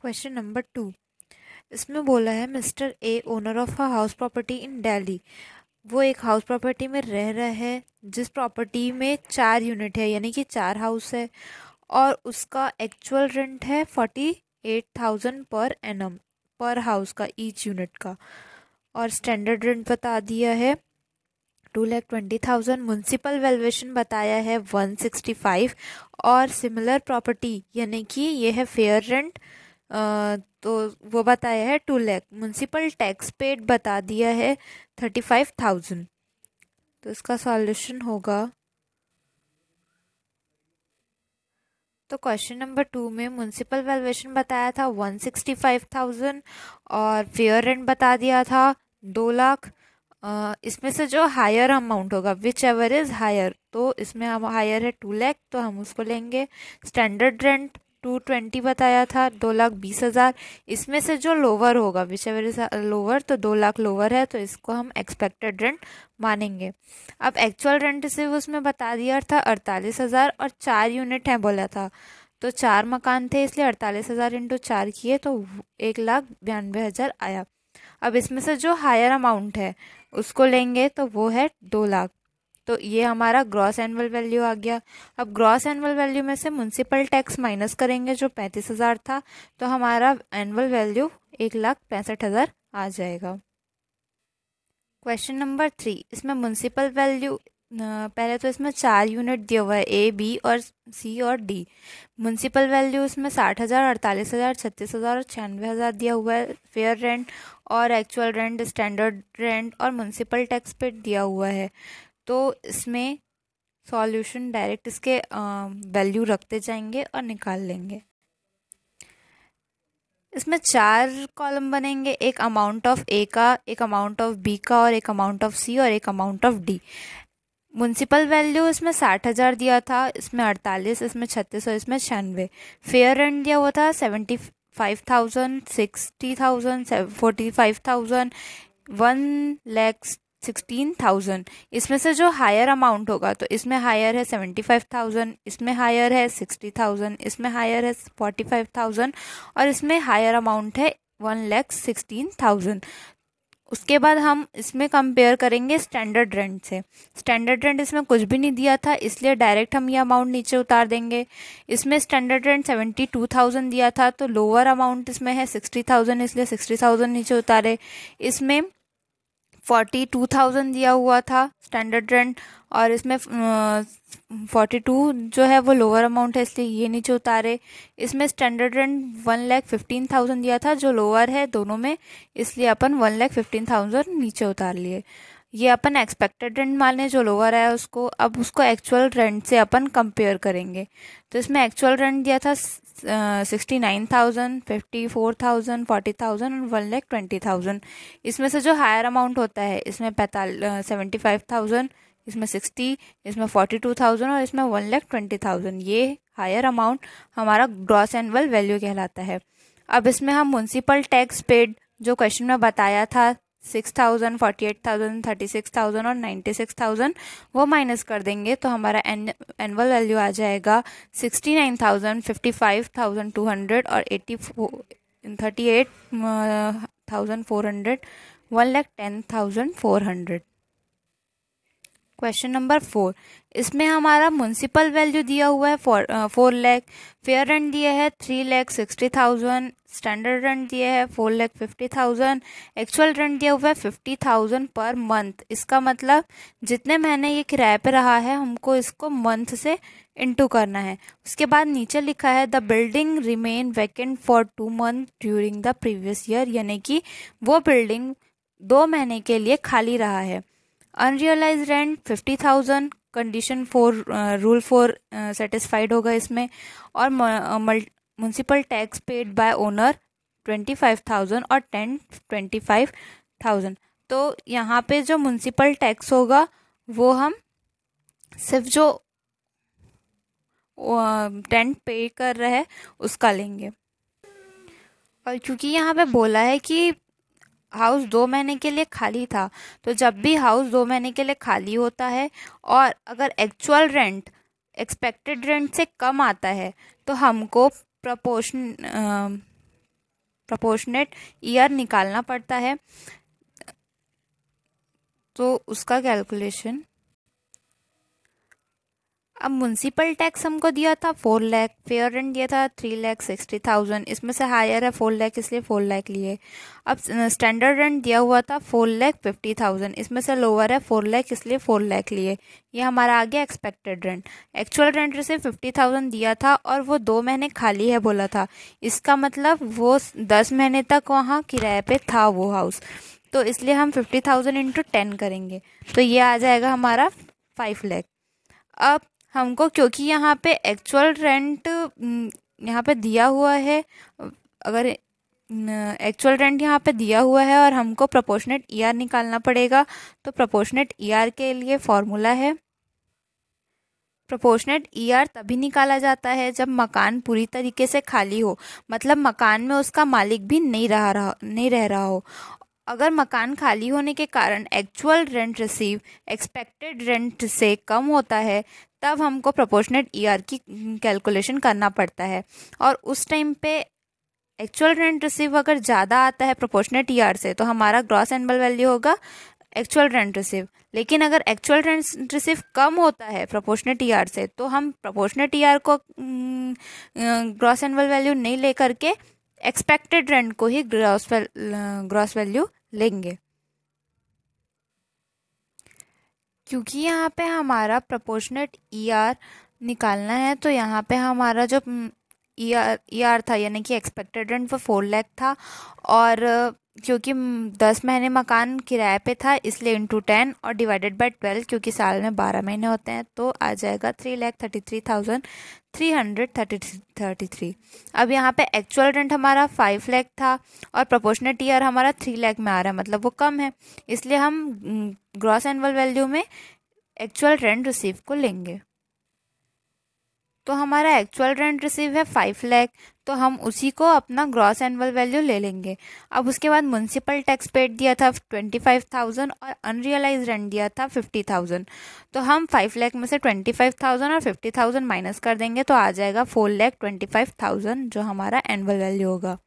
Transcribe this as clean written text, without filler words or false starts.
Question number 2। इसमें बोला है mister A owner of a house property in Delhi. वो एक हाउस प्रॉपर्टी में रह रहा है जिस प्रॉपर्टी में 4 यूनिट है, यानी कि 4 हाउस है, और उसका एक्चुअल रेंट है 48,000 पर एनम पर हाउस का, ईच यूनिट का। और स्टैंडर्ड रेंट बता दिया है 2,20,000। म्युनिसिपल वैल्यूएशन बताया है 165। और सिमिलर प्रॉपर्टी यानी कि ये है फेयर रेंट, तो वो बताया है 2 लाख। म्युनिसिपल टैक्स पेड बता दिया है 35,000। तो इसका सॉल्यूशन होगा, तो क्वेश्चन नंबर 2 में म्युनिसिपल वैल्यूएशन बताया था 165,000 और फेयर रेंट बता दिया था 2 लाख। इसमें से जो हायर अमाउंट होगा, विच एवर इज हायर, तो इसमें हम हायर है 2 लाख, तो हम उसको लेंगे। स्टैंडर्ड रेंट 220 बताया था, 2,20,000। इसमें से जो लोअर होगा, विच एवर इज लोअर, तो 2 लाख लोअर है, तो इसको हम एक्सपेक्टेड रेंट मानेंगे। अब एक्चुअल रेंट से उसमें बता दिया था 48,000 और 4 यूनिट है बोला था, तो 4 मकान थे, इसलिए 48,000 इंटू 4 किए तो 1,92,000 आया। अब इसमें से जो हायर अमाउंट है उसको लेंगे तो वो है 2 लाख, तो ये हमारा ग्रॉस एनुअल वैल्यू आ गया। अब ग्रॉस एनुअल वैल्यू में से म्युनिसिपल टैक्स माइनस करेंगे जो 35,000 था, तो हमारा एनुअल वैल्यू 1,65,000 आ जाएगा। क्वेश्चन नंबर 3, इसमें म्युनिसिपल वैल्यू, पहले तो इसमें 4 यूनिट दिया हुआ है, ए, बी और सी और डी। म्युनिसिपल वैल्यू इसमें 60,000, 48,000, 36,000 और 96,000 दिया हुआ है। फेयर रेंट और एक्चुअल रेंट, स्टैंडर्ड रेंट और म्युनिसिपल टैक्स पे दिया हुआ है। तो इसमें सॉल्यूशन डायरेक्ट इसके वैल्यू रखते जाएंगे और निकाल लेंगे। इसमें 4 कॉलम बनेंगे, एक अमाउंट ऑफ ए का, एक अमाउंट ऑफ बी का, और एक अमाउंट ऑफ सी और एक amount of D. Municipal value इसमें 60,000 दिया था, इसमें 48, इसमें 36 और इसमें 96। फेयर रेंट दिया हुआ था 75,000, 60,000, 45,000, 1,16,000। इसमें से जो हायर अमाउंट होगा, तो इसमें हायर है 75,000, इसमें हायर है 60,000, इसमें हायर है 45,000 और इसमें हायर अमाउंट है 1,16,000। उसके बाद हम इसमें कंपेयर करेंगे स्टैंडर्ड रेंट से। स्टैंडर्ड रेंट इसमें कुछ भी नहीं दिया था, इसलिए डायरेक्ट हम ये अमाउंट नीचे उतार देंगे। इसमें स्टैंडर्ड रेंट 72,000 दिया था, तो लोअर अमाउंट इसमें है 60,000, इसलिए 60,000 नीचे उतारे। इसमें 42,000 दिया हुआ था स्टैंडर्ड रेंट, और इसमें 42 जो है वो लोअर अमाउंट है, इसलिए ये नीचे उतारे। इसमें स्टैंडर्ड रेंट 1,15,000 दिया था, जो लोअर है दोनों में, इसलिए अपन 1,15,000 नीचे उतार लिए। ये अपन एक्सपेक्टेड रेंट माने जो लोअर है उसको। अब उसको एक्चुअल रेंट से अपन कंपेयर करेंगे, तो इसमें एक्चुअल रेंट दिया था 69,000, 54,000, 40,000 और 1,20,000। इसमें से जो हायर अमाउंट होता है, इसमें 75,000, इसमें 60, इसमें 42,000 और इसमें 1,20,000। ये हायर अमाउंट हमारा ग्रॉस एनुअल वैल्यू कहलाता है। अब इसमें हम म्युनिसिपल टैक्स पेड जो क्वेश्चन में बताया था 6,000, 48,000, 36,000 और 96,000, वो माइनस कर देंगे, तो हमारा एनुअल वैल्यू आ जाएगा 69,000, 55,200 और 38,400, 1,10,400। क्वेश्चन नंबर 4, इसमें हमारा म्युनिसिपल वैल्यू दिया हुआ है 4 लाख, फेयर रेंट दिया है 3,60,000, स्टैंडर्ड रेंट दिया है 4,50,000, एक्चुअल रेंट दिया हुआ है 50,000 पर मंथ। इसका मतलब जितने महीने ये किराए पे रहा है, हमको इसको मंथ से इनटू करना है। उसके बाद नीचे लिखा है the building remain vacant for 2 month during the previous year, यानी कि वो बिल्डिंग 2 महीने के लिए खाली रहा है। Unrealise rent 50,000, condition 4 rule 4 satisfied होगा इसमें। और municipal tax paid by owner 25,000 और 25,000। तो यहाँ पे जो म्युनिसिपल टैक्स होगा वो हम सिर्फ जो टेंट पे कर रहे हैं उसका लेंगे। और क्योंकि यहाँ पे बोला है कि हाउस 2 महीने के लिए खाली था, तो जब भी हाउस 2 महीने के लिए खाली होता है और अगर एक्चुअल रेंट एक्सपेक्टेड रेंट से कम आता है, तो हमको प्रोपोर्शनेट ईआर निकालना पड़ता है। तो उसका कैलकुलेशन, अब म्युनिसिपल टैक्स हमको दिया था 4 लाख, फेयर रेंट दिया था 3,60,000, इसमें से हायर है 4 लाख इसलिए 4 लाख लिए। अब स्टैंडर्ड रेंट दिया हुआ था 4,50,000, इसमें से लोअर है 4 लाख इसलिए 4 लाख लिए। ये हमारा आ गया एक्सपेक्टेड रेंट। एक्चुअल रेंट से 50,000 दिया था और वो 2 महीने खाली है बोला था, इसका मतलब वो 10 महीने तक वहाँ किराए पे था वो हाउस, तो इसलिए हम 50,000 इंटू 10 करेंगे, तो ये आ जाएगा हमारा 5 लाख। अब हमको क्योंकि यहाँ पे एक्चुअल रेंट यहाँ पे दिया हुआ है, अगर एक्चुअल रेंट यहाँ पे दिया हुआ है और हमको प्रोपोर्शनेट ईआर निकालना पड़ेगा, तो प्रोपोर्शनेट ईआर के लिए फॉर्मूला है, प्रोपोर्शनेट ईआर तभी निकाला जाता है जब मकान पूरी तरीके से खाली हो, मतलब मकान में उसका मालिक भी नहीं रह रहा हो। अगर मकान खाली होने के कारण actual rent receive expected rent से कम होता है, तब हमको प्रोपोर्शनेट ईआर की कैलकुलेशन करना पड़ता है। और उस टाइम पे एक्चुअल रेंट रिसीव अगर ज़्यादा आता है प्रोपोर्शनेट ईआर से, तो हमारा ग्रॉस एनुअल वैल्यू होगा एक्चुअल रेंट रिसीव। लेकिन अगर एक्चुअल रेंट रिसीव कम होता है प्रोपोर्शनेट ईआर से, तो हम प्रोपोर्शनेट ईआर को ग्रॉस एनुअल वैल्यू नहीं लेकर के एक्सपेक्टेड रेंट को ही ग्रॉस वैल्यू लेंगे। क्योंकि यहाँ पे हमारा प्रोपोर्शनेट ईआर निकालना है, तो यहाँ पे हमारा जो ईआर था यानी कि एक्सपेक्टेड रेंट वो 4 लाख था, और क्योंकि 10 महीने मकान किराए पे था इसलिए इंटू 10 और डिवाइडेड बाय 12, क्योंकि साल में 12 महीने होते हैं, तो आ जाएगा 3,33,333। अब यहाँ पे एक्चुअल रेंट हमारा 5 लाख था और प्रोपोर्शनेट ईआर हमारा 3 लाख में आ रहा है, मतलब वो कम है, इसलिए हम ग्रॉस एनुअल वैल्यू में एक्चुअल रेंट रिसीव को लेंगे। तो हमारा एक्चुअल रेंट रिसीव है 5 लाख, तो हम उसी को अपना ग्रॉस एनुअल वैल्यू ले लेंगे। अब उसके बाद म्युनिसिपल टैक्स पेड दिया था 25,000 और अनरियलाइज रेंट दिया था 50,000, तो हम 5 लाख में से 25,000 और 50,000 माइनस कर देंगे, तो आ जाएगा 4,25,000 जो हमारा एनुअल वैल्यू होगा।